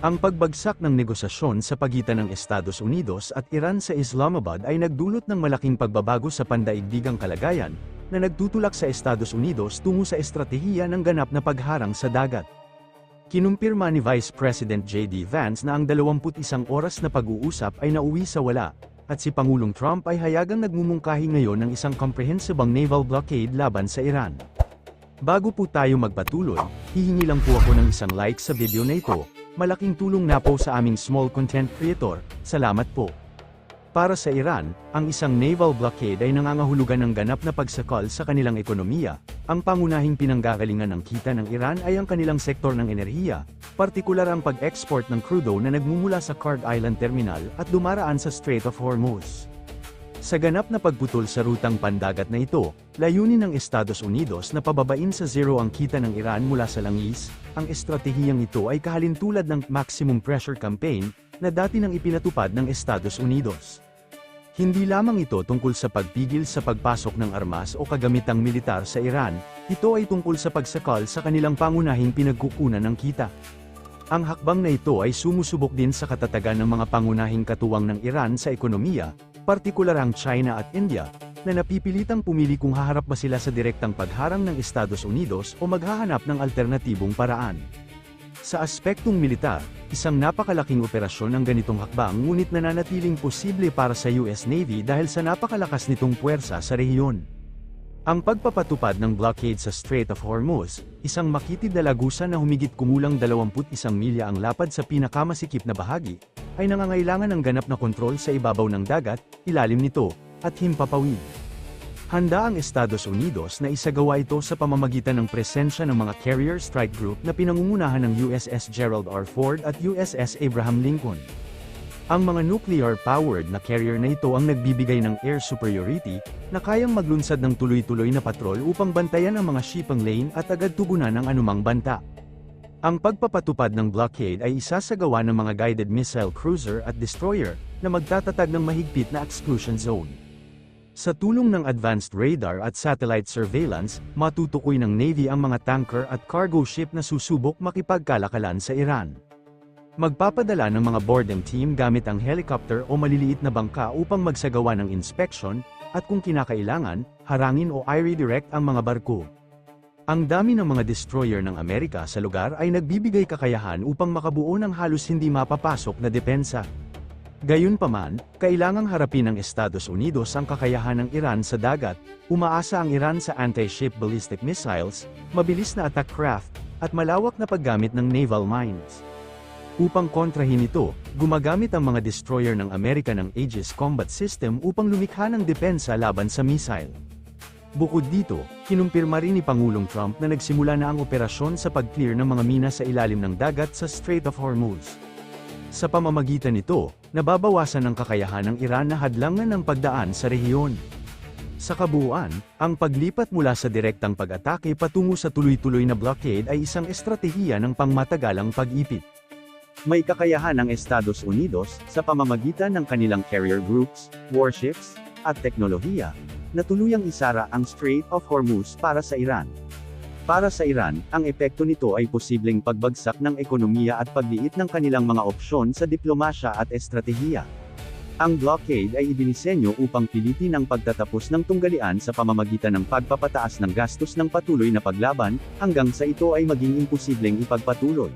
Ang pagbagsak ng negosasyon sa pagitan ng Estados Unidos at Iran sa Islamabad ay nagdulot ng malaking pagbabago sa pandaigdigang kalagayan, na nagtutulak sa Estados Unidos tungo sa estratehiya ng ganap na pagharang sa dagat. Kinumpirma ni Vice President J.D. Vance na ang 21 oras na pag-uusap ay nauwi sa wala, at si Pangulong Trump ay hayagang nagmumungkahi ngayon ng isang komprehensibang naval blockade laban sa Iran. Bago po tayo magpatuloy, hihingi lang po ako ng isang like sa video na ito. Malaking tulong na po sa aming small content creator, salamat po. Para sa Iran, ang isang naval blockade ay nangangahulugan ng ganap na pagsakal sa kanilang ekonomiya. Ang pangunahing pinanggagalingan ng kita ng Iran ay ang kanilang sektor ng enerhiya, partikular ang pag-export ng crudo na nagmumula sa Kard Island Terminal at dumaraan sa Strait of Hormuz. Sa ganap na pagputol sa rutang pandagat na ito, layunin ng Estados Unidos na pababain sa zero ang kita ng Iran mula sa langis. Ang estratehiyang ito ay kahalintulad ng maximum pressure campaign na dati nang ipinatupad ng Estados Unidos. Hindi lamang ito tungkol sa pagpigil sa pagpasok ng armas o kagamitang militar sa Iran, ito ay tungkol sa pagsakal sa kanilang pangunahing pinagkukunan ng kita. Ang hakbang na ito ay sumusubok din sa katatagan ng mga pangunahing katuwang ng Iran sa ekonomiya, partikular ang China at India, na napipilitang pumili kung haharap ba sila sa direktang pagharang ng Estados Unidos o maghahanap ng alternatibong paraan. Sa aspektong militar, isang napakalaking operasyon ang ganitong hakbang ngunit nananatiling posible para sa US Navy dahil sa napakalakas nitong puwersa sa rehiyon. Ang pagpapatupad ng blockade sa Strait of Hormuz, isang makitid na lagusan na humigit kumulang 21 milya ang lapad sa pinakamasikip na bahagi, ay nangangailangan ng ganap na kontrol sa ibabaw ng dagat, ilalim nito, at himpapawid. Handa ang Estados Unidos na isagawa ito sa pamamagitan ng presensya ng mga Carrier Strike Group na pinangungunahan ng USS Gerald R. Ford at USS Abraham Lincoln. Ang mga nuclear-powered na carrier na ito ang nagbibigay ng air superiority, na kayang maglunsad ng tuloy-tuloy na patrol upang bantayan ang mga shipping lane at agad tugunan ang anumang banta. Ang pagpapatupad ng blockade ay isasagawa ng mga guided missile cruiser at destroyer, na magtatatag ng mahigpit na exclusion zone. Sa tulong ng advanced radar at satellite surveillance, matutukoy ng Navy ang mga tanker at cargo ship na susubok makipagkalakalan sa Iran. Magpapadala ng mga boarding team gamit ang helicopter o maliliit na bangka upang magsagawa ng inspection, at kung kinakailangan, harangin o i-redirect ang mga barko. Ang dami ng mga destroyer ng Amerika sa lugar ay nagbibigay kakayahan upang makabuo ng halos hindi mapapasok na depensa. Gayunpaman, kailangang harapin ng Estados Unidos ang kakayahan ng Iran sa dagat. Umaasa ang Iran sa anti-ship ballistic missiles, mabilis na attack craft, at malawak na paggamit ng naval mines. Upang kontrahin ito, gumagamit ang mga destroyer ng Amerika ng Aegis Combat System upang lumikha ng depensa laban sa missile. Bukod dito, kinumpirma rin ni Pangulong Trump na nagsimula na ang operasyon sa pag-clear ng mga mina sa ilalim ng dagat sa Strait of Hormuz. Sa pamamagitan nito, nababawasan ang kakayahan ng Iran na hadlangan ng pagdaan sa rehiyon. Sa kabuuan, ang paglipat mula sa direktang pag-atake patungo sa tuloy-tuloy na blockade ay isang estratehiya ng pangmatagalang pag-ipit. May kakayahan ang Estados Unidos, sa pamamagitan ng kanilang carrier groups, warships, at teknolohiya, na tuluyang isara ang Strait of Hormuz para sa Iran. Para sa Iran, ang epekto nito ay posibleng pagbagsak ng ekonomiya at pagliit ng kanilang mga opsyon sa diplomasya at estratehiya. Ang blockade ay idinisenyo upang pilitin ang pagtatapos ng tunggalian sa pamamagitan ng pagpapataas ng gastos ng patuloy na paglaban, hanggang sa ito ay maging imposibleng ipagpatuloy.